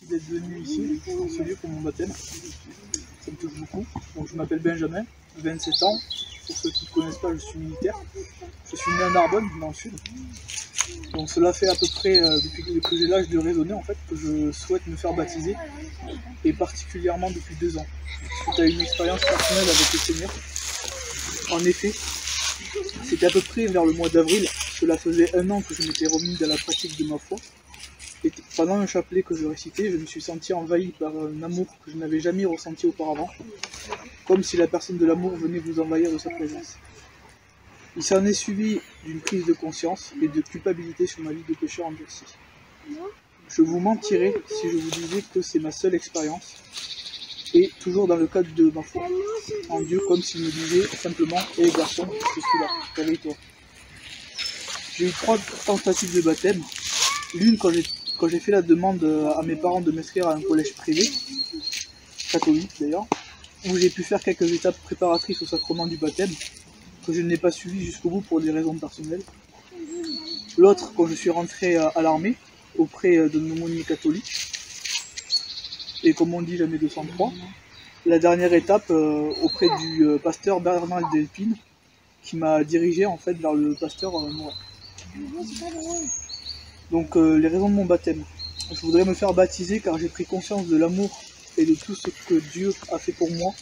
D'être venu ici, dans ce lieu pour mon baptême, ça me touche beaucoup. Donc, je m'appelle Benjamin, 27 ans, pour ceux qui ne connaissent pas, je suis militaire. Je suis né à Narbonne, dans le sud. Donc cela fait à peu près, depuis que j'ai l'âge de raisonner, en fait, que je souhaite me faire baptiser, et particulièrement depuis 2 ans, suite à une expérience personnelle avec le Seigneur. En effet, c'était à peu près vers le mois d'avril, cela faisait 1 an que je m'étais remis dans la pratique de ma foi. Et pendant un chapelet que je récitais, je me suis senti envahi par un amour que je n'avais jamais ressenti auparavant, comme si la personne de l'amour venait vous envahir de sa présence. Il s'en est suivi d'une prise de conscience et de culpabilité sur ma vie de pécheur endurci. Je vous mentirais si je vous disais que c'est ma seule expérience, et toujours dans le cadre de ma foi en Dieu, comme s'il me disait simplement « Hé garçon, je suis là, réveille-toi ». J'ai eu 3 tentatives de baptême, l'une quand j'ai fait la demande à mes parents de m'inscrire à un collège privé, catholique d'ailleurs, où j'ai pu faire quelques étapes préparatrices au sacrement du baptême, que je n'ai pas suivi jusqu'au bout pour des raisons personnelles. L'autre, quand je suis rentré à l'armée, auprès d'un aumônier catholique, et comme on dit jamais 203. La dernière étape, auprès du pasteur Bernard Delpine, qui m'a dirigé en fait vers le pasteur Morin. Donc les raisons de mon baptême. Je voudrais me faire baptiser car j'ai pris conscience de l'amour et de tout ce que Dieu a fait pour moi,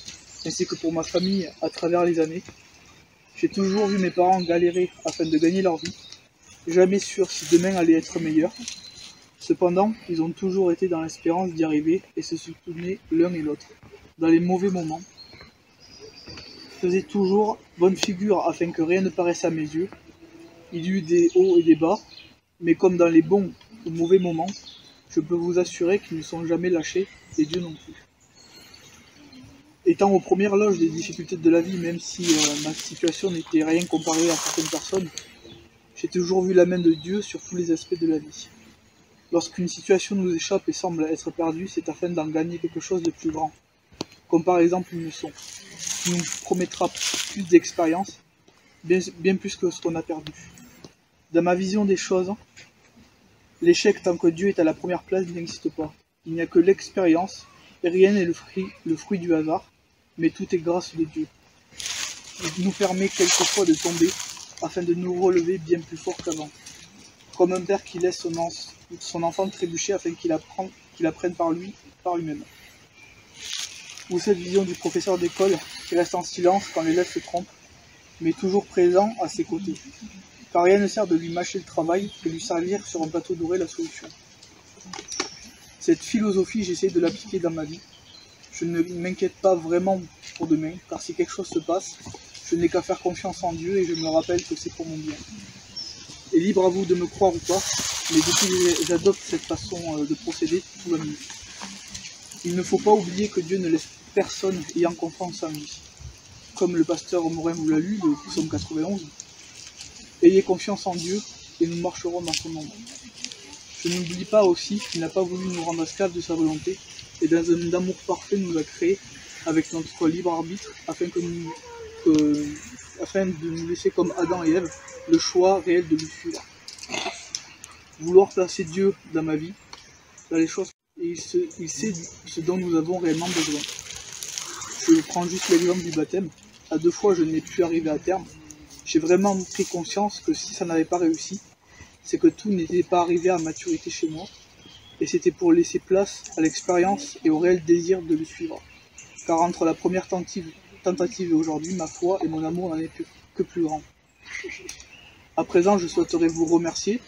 ainsi que pour ma famille à travers les années. J'ai toujours vu mes parents galérer afin de gagner leur vie, jamais sûr si demain allait être meilleur. Cependant, ils ont toujours été dans l'espérance d'y arriver et se soutenaient l'un et l'autre. Dans les mauvais moments, faisaient toujours bonne figure afin que rien ne paraisse à mes yeux. Il y eut des hauts et des bas, mais comme dans les bons ou mauvais moments, je peux vous assurer qu'ils ne sont jamais lâchés, et Dieu non plus. Étant aux premières loges des difficultés de la vie, même si ma situation n'était rien comparée à certaines personnes, j'ai toujours vu la main de Dieu sur tous les aspects de la vie. Lorsqu'une situation nous échappe et semble être perdue, c'est afin d'en gagner quelque chose de plus grand, comme par exemple une leçon, qui nous promettra plus d'expérience, bien plus que ce qu'on a perdu. Dans ma vision des choses, l'échec tant que Dieu est à la première place n'existe pas. Il n'y a que l'expérience, et rien n'est le fruit du hasard, mais tout est grâce de Dieu. Il nous permet quelquefois de tomber, afin de nous relever bien plus fort qu'avant. Comme un père qui laisse son enfant trébucher afin qu'il apprenne par lui-même. Ou cette vision du professeur d'école qui reste en silence quand l'élève se trompe, mais toujours présent à ses côtés. Car rien ne sert de lui mâcher le travail que lui servir sur un plateau doré la solution. Cette philosophie, j'essaie de l'appliquer dans ma vie. Je ne m'inquiète pas vraiment pour demain, car si quelque chose se passe, je n'ai qu'à faire confiance en Dieu et je me rappelle que c'est pour mon bien. Et libre à vous de me croire ou pas, mais depuis que j'adopte cette façon de procéder, tout va mieux. Il ne faut pas oublier que Dieu ne laisse personne ayant confiance en lui. Comme le pasteur Morin vous l'a lu, le psaume 91, ayez confiance en Dieu et nous marcherons dans son ombre. Je n'oublie pas aussi qu'il n'a pas voulu nous rendre esclaves de sa volonté et dans un amour parfait nous a créés avec notre libre arbitre afin de nous laisser comme Adam et Ève le choix réel de lui suivre. Vouloir placer Dieu dans ma vie, dans les choses, et il sait ce dont nous avons réellement besoin. Je prends juste l'exemple du baptême. À 2 fois je n'ai pu arriver à terme. J'ai vraiment pris conscience que si ça n'avait pas réussi, c'est que tout n'était pas arrivé à maturité chez moi, et c'était pour laisser place à l'expérience et au réel désir de le suivre. Car entre la première tentative et aujourd'hui, ma foi et mon amour n'en est que plus grand. À présent, je souhaiterais vous remercier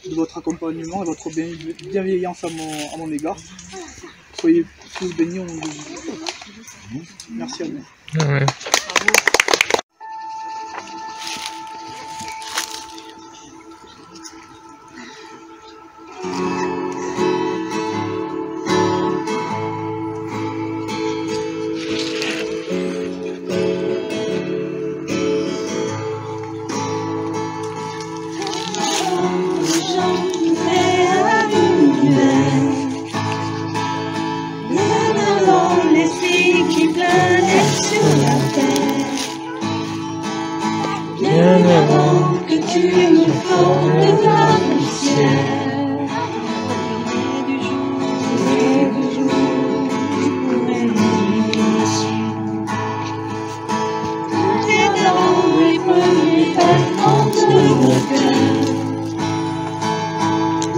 de votre accompagnement et votre bienveillance à mon égard. Soyez tous bénis au nom de Jésus. Merci à vous. Ouais. créa l'univers. Bien avant l'esprit qui planait sur la terre. Bien avant que tu me formes de la poussière.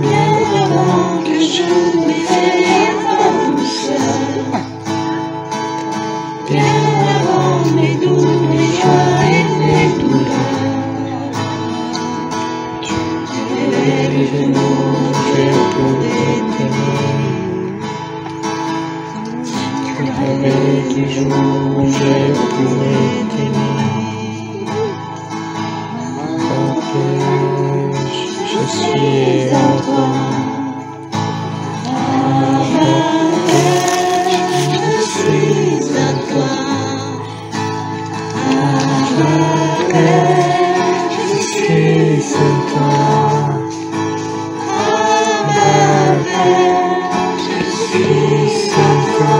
Bien avant que je m'éveille ta douceur. Bien avant mes doutes, mes joies et mes douleurs. Tu réveilles les genoux, je pourrais t'aimer. Tu réveilles les jours, je pourrais t'aimer. Je suis à toi. Je suis à toi. Je suis à toi. Je suis à toi.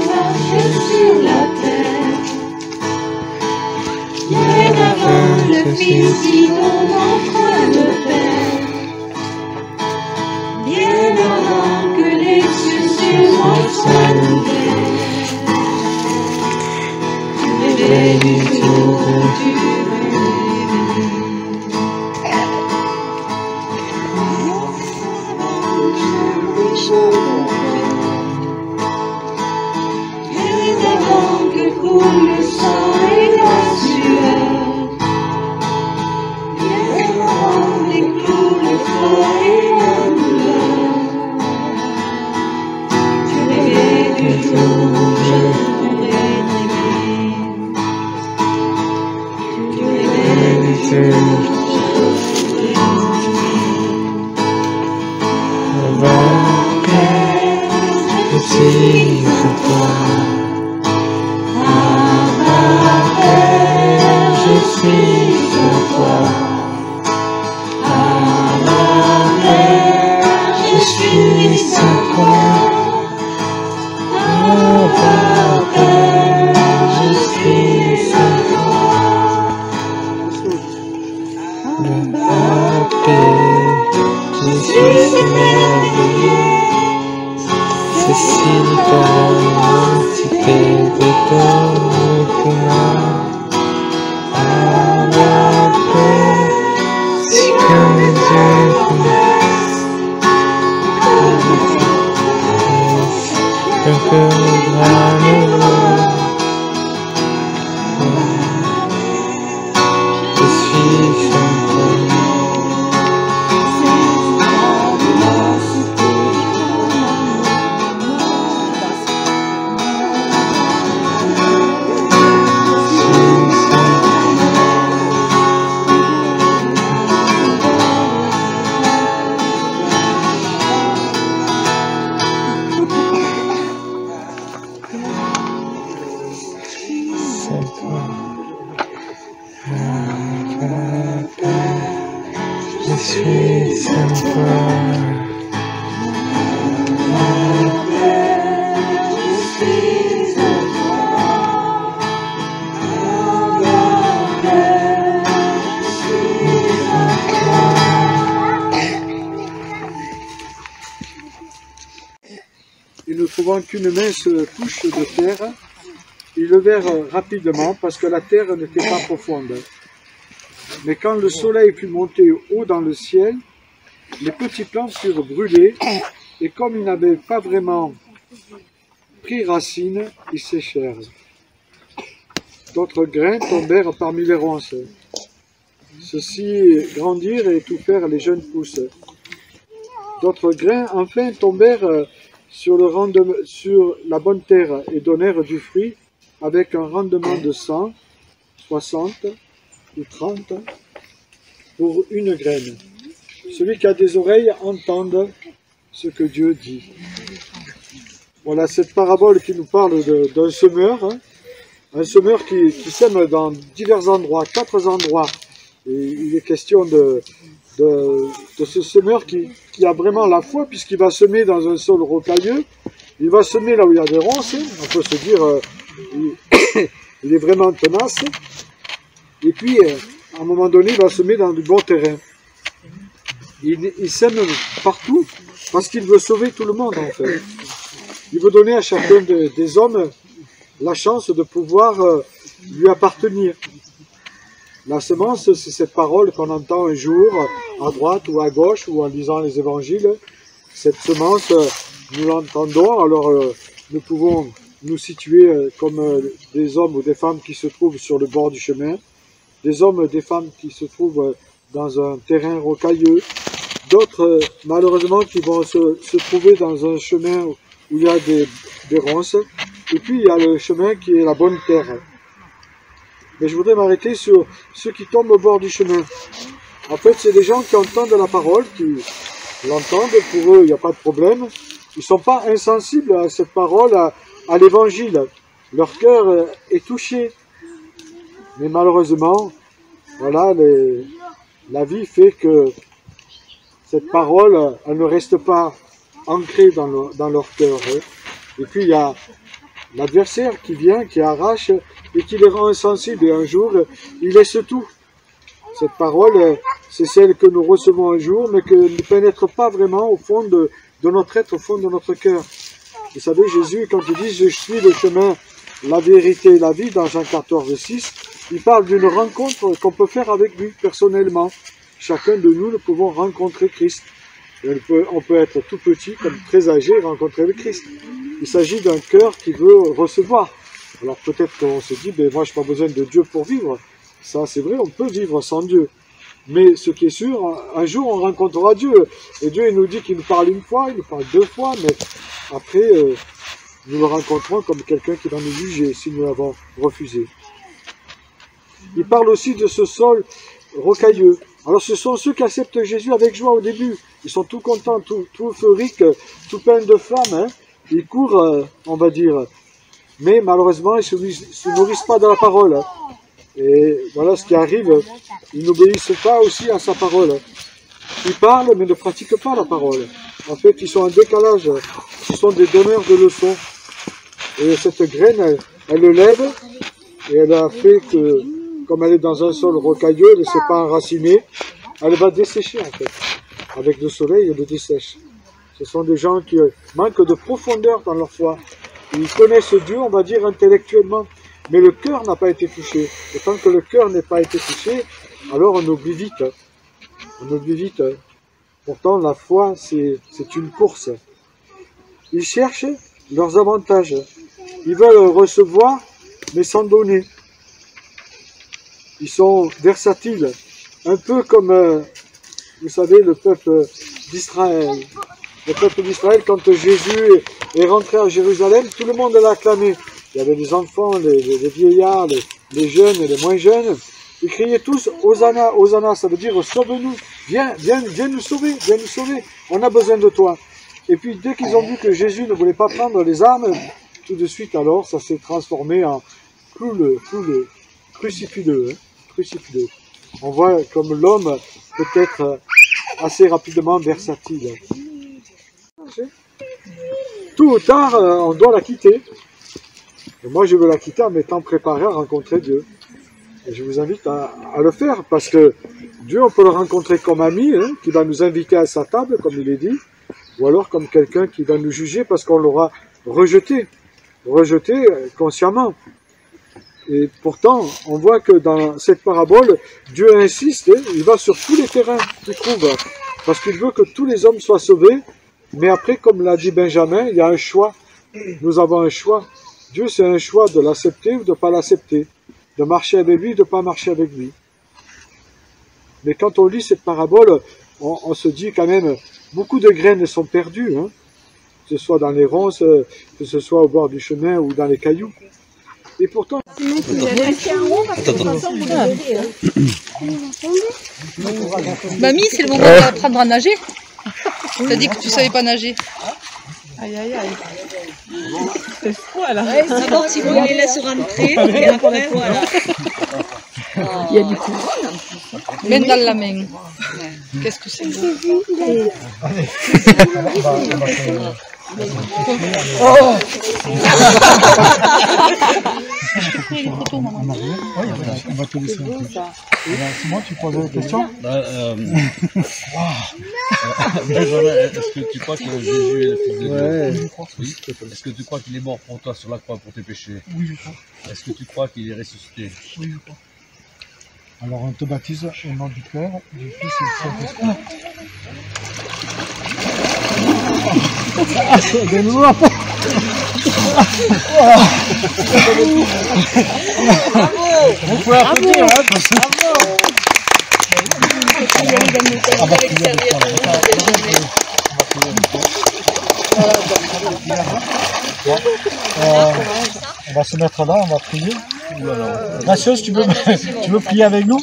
Marche sur la terre. Bien avant le Fils qui tombe entre le Père. Bien avant que les cieux sur moi soient ouverts. Tu réveilles les jours, tu coule le sang et la sueur. Bien avant d'éclore le froid et la douleur. Tu réveilles du jour, je pourrais t'aimer. Tu réveilles du jour, je pourrais t'aimer. Je suis à toi. Je suis à toi. Je suis à toi. Je suis à toi. Je suis émerveillé. C'est si grand, si t'es de toi pour moi. Si comme Dieu connaisse, un peu grand nouveau. Je suis sans toi. Je suis sans toi. Et ne trouvant qu'une mince couche de terre, ils levèrent rapidement parce que la terre n'était pas profonde. Mais quand le soleil fut monté haut dans le ciel, les petits plants furent brûlés, et comme ils n'avaient pas vraiment pris racine, ils séchèrent. D'autres grains tombèrent parmi les ronces. Ceux-ci grandirent et étouffèrent les jeunes pousses. D'autres grains, enfin, tombèrent sur la bonne terre et donnèrent du fruit avec un rendement de 100, 60 ou 30 pour une graine. celui qui a des oreilles entende ce que Dieu dit. Voilà cette parabole qui nous parle d'un semeur, hein, un semeur qui sème dans divers endroits, 4 endroits. Et il est question de ce semeur qui a vraiment la foi, puisqu'il va semer dans un sol rocailleux. Il va semer là où il y a des ronces, on peut se dire, il est vraiment tenace. Et puis, à un moment donné, il va semer dans du bon terrain. Il sème partout, parce qu'il veut sauver tout le monde, en fait. Il veut donner à chacun des hommes la chance de pouvoir lui appartenir. La semence, c'est cette parole qu'on entend un jour, à droite ou à gauche, ou en lisant les évangiles. Cette semence, nous l'entendons, alors nous pouvons nous situer comme des hommes ou des femmes qui se trouvent sur le bord du chemin, des hommes et des femmes qui se trouvent dans un terrain rocailleux, d'autres malheureusement qui vont se trouver dans un chemin où il y a des ronces, et puis il y a le chemin qui est la bonne terre. Mais je voudrais m'arrêter sur ceux qui tombent au bord du chemin. En fait, c'est des gens qui entendent la parole, qui l'entendent, pour eux il n'y a pas de problème. Ils ne sont pas insensibles à cette parole, à l'évangile. Leur cœur est touché. Mais malheureusement, voilà, la vie fait que cette parole, elle ne reste pas ancrée dans leur cœur. Et puis il y a l'adversaire qui vient, qui arrache et qui les rend insensibles. Et un jour, il laisse tout. Cette parole, c'est celle que nous recevons un jour, mais qui ne pénètre pas vraiment au fond de notre être, au fond de notre cœur. Vous savez, Jésus, quand il dit « Je suis le chemin, la vérité et la vie » dans Jean 14, 6, il parle d'une rencontre qu'on peut faire avec lui personnellement. Chacun de nous, nous pouvons rencontrer Christ. Et on peut être tout petit comme très âgé et rencontrer le Christ. Il s'agit d'un cœur qui veut recevoir. Alors peut-être qu'on se dit, ben moi je n'ai pas besoin de Dieu pour vivre. Ça c'est vrai, on peut vivre sans Dieu. Mais ce qui est sûr, un jour on rencontrera Dieu. Et Dieu il nous dit qu'il nous parle une fois, il nous parle 2 fois, mais après nous le rencontrons comme quelqu'un qui va nous juger si nous l'avons refusé. Il parle aussi de ce sol rocailleux. Alors ce sont ceux qui acceptent Jésus avec joie au début. Ils sont tout contents, tout euphoriques, tout pleins de flammes. Hein. Ils courent, on va dire. Mais malheureusement, ils ne se nourrissent pas de la parole. Hein. Et voilà ce qui arrive. Ils n'obéissent pas aussi à sa parole. Ils parlent mais ne pratiquent pas la parole. En fait, ils sont en décalage. Ce sont des donneurs de leçons. Et cette graine, elle le lève et elle a fait que, comme elle est dans un sol rocailleux, elle ne s'est pas enracinée, elle va dessécher en fait. Avec le soleil, elle le dessèche. Ce sont des gens qui manquent de profondeur dans leur foi. Ils connaissent Dieu, on va dire, intellectuellement, mais le cœur n'a pas été touché. Et tant que le cœur n'est pas été touché, alors on oublie vite. On oublie vite. Pourtant, la foi, c'est une course. Ils cherchent leurs avantages. Ils veulent recevoir, mais sans donner. Ils sont versatiles, un peu comme, vous savez, le peuple d'Israël. Le peuple d'Israël, quand Jésus est rentré à Jérusalem, tout le monde l'a acclamé. Il y avait les enfants, les vieillards, les jeunes et les moins jeunes. Ils criaient tous « Hosanna, Hosanna », ça veut dire « Sauve-nous, viens nous sauver, viens nous sauver, on a besoin de toi ». Et puis dès qu'ils ont vu que Jésus ne voulait pas prendre les armes, tout de suite alors, ça s'est transformé en crucifix-le. Crucifix-le. On voit comme l'homme peut être assez rapidement versatile. Tout ou tard, on doit la quitter. Et moi, je veux la quitter en m'étant préparé à rencontrer Dieu. Et je vous invite à le faire, parce que Dieu, on peut le rencontrer comme ami, hein, qui va nous inviter à sa table, comme il est dit, ou alors comme quelqu'un qui va nous juger parce qu'on l'aura rejeté consciemment. Et pourtant, on voit que dans cette parabole, Dieu insiste, il va sur tous les terrains qu'il trouve, parce qu'il veut que tous les hommes soient sauvés, mais après, comme l'a dit Benjamin, il y a un choix. Nous avons un choix. Dieu, c'est un choix de l'accepter ou de ne pas l'accepter, de marcher avec lui, de ne pas marcher avec lui. Mais quand on lit cette parabole, on se dit quand même, beaucoup de graines sont perdues, hein, que ce soit dans les ronces, que ce soit au bord du chemin ou dans les cailloux. Et pourtant, Mamie, c'est le moment d'apprendre à nager. T'as dit que tu savais pas nager. Aïe aïe aïe. C'est froid là. D'abord, si on les laisse rentrer, et après, voilà. Il y a du coup. Main dans la main. Qu'est-ce que c'est beau. Oh. on va te laisser un peu. C'est moi, tu posais la question? Benjamin, est-ce que tu crois que Jésus est le Fils de Dieu? Oui. Est-ce que tu crois qu'il est mort pour toi sur la croix pour tes péchés? Oui, je crois. Est-ce que tu crois qu'il est ressuscité? Oui, je crois. Alors on te baptise au nom du Père, du Fils et du Saint-Esprit. Donne-nous la porte. Vous pouvez applaudir, hein, parce que... On va se mettre là, on va prier. Gracieuse, tu veux prier avec nous?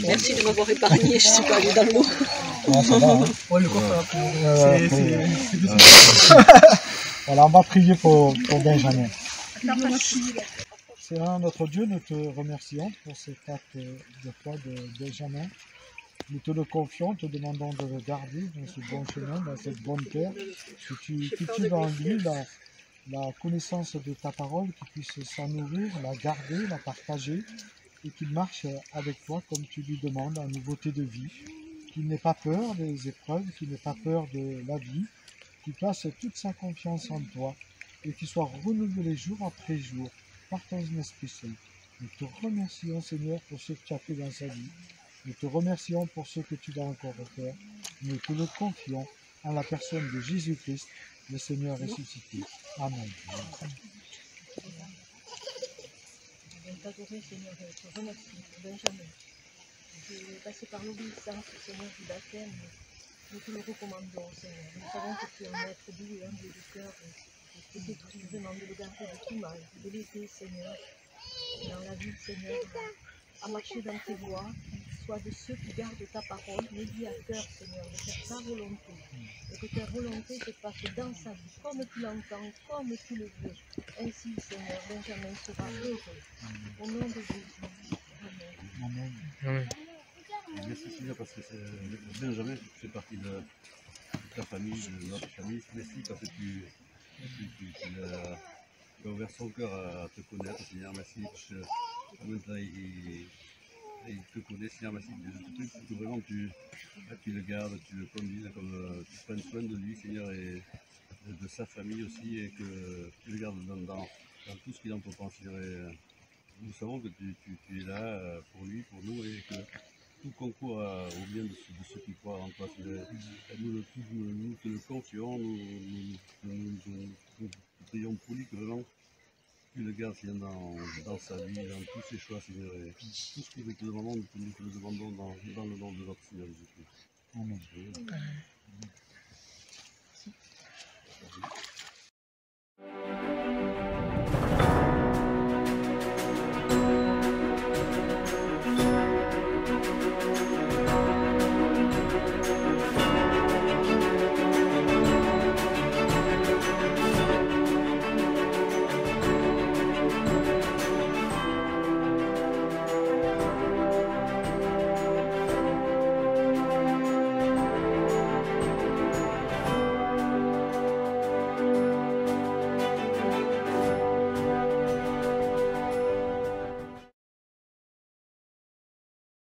Merci de m'avoir épargné, je suis pas allée dans l'eau. Non, ça va, hein. Ouais, le corps, Voilà, on va prier pour Benjamin. Seigneur, notre Dieu, nous te remercions pour cet acte de foi de Benjamin. Nous te le confions, te demandons de le garder dans ce bon chemin, dans cette bonne terre, que tu cultives en lui la connaissance de ta parole, qu'il puisse s'en nourrir, la garder, la partager, et qu'il marche avec toi comme tu lui demandes, en nouveauté de vie, qu'il n'ait pas peur des épreuves, qu'il n'ait pas peur de la vie, qu'il place toute sa confiance en toi, et qu'il soit renouvelé jour après jour par ton Esprit Saint. Nous te remercions, Seigneur, pour ce que tu as fait dans sa vie. Nous te remercions pour ce que tu vas encore faire. Nous te le confions en la personne de Jésus-Christ, le Seigneur ressuscité. Amen. Je vais t'adorer, Seigneur, et te remercier pour Benjamin. Je vais passer par l'obéissance, Seigneur, du baptême. Nous te le recommandons, Seigneur. Nous savons que tu es un maître doux et humble de cœur. Et que tu es vraiment de le garder de tout mal, de l'aider, Seigneur, dans la vie, Seigneur, à marcher dans tes voies, qu'il soit de ceux qui gardent ta parole, médiateur, Seigneur, de faire ta volonté. Et que ta volonté se fasse dans sa vie, comme tu l'entends, comme tu le veux. Ainsi, Seigneur, Benjamin sera heureux. Au nom de Jésus. Amen. Amen. Merci Seigneur parce que Benjamin fait partie de ta famille, de notre famille. Merci parce que tu as ouvert son cœur à te connaître, Seigneur. Merci parce que maintenant il te connaît, Seigneur. Merci de ce truc que vraiment tu le gardes, tu le conduis, comme tu prennes soin de lui, Seigneur, et de sa famille aussi, et que tu le gardes dans tout ce qu'il entreprend, Seigneur. Et nous savons que tu es là pour lui, pour nous, et que tout concourt au bien de ceux qui croient en toi. Nous te le confions, nous prions pour lui que vraiment tu le gardes dans sa vie, dans tous ses choix, Seigneur. Et tout ce que nous te demandons, nous te le demandons dans le nom de notre Seigneur Jésus-Christ. Amen. Amen.